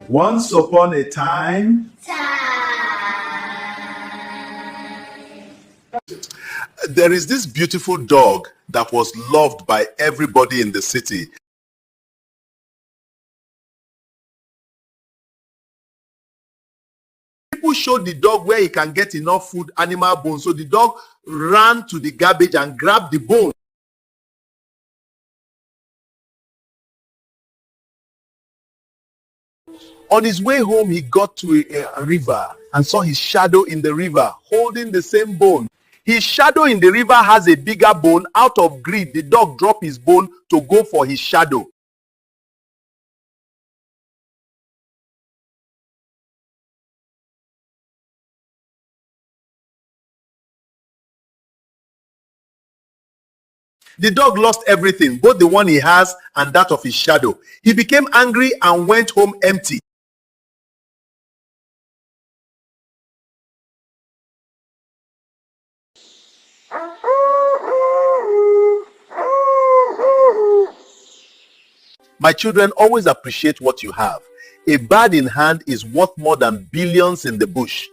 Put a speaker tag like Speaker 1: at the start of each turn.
Speaker 1: Once upon a time, there is this beautiful dog that was loved by everybody in the city. People showed the dog where he can get enough food, animal bones. So the dog ran to the garbage and grabbed the bone. On his way home, he got to a river and saw his shadow in the river holding the same bone. His shadow in the river has a bigger bone. Out of greed, the dog dropped his bone to go for his shadow. The dog lost everything, both the one he has and that of his shadow. He became angry and went home empty. My children, always appreciate what you have. A bird in hand is worth more than billions in the bush.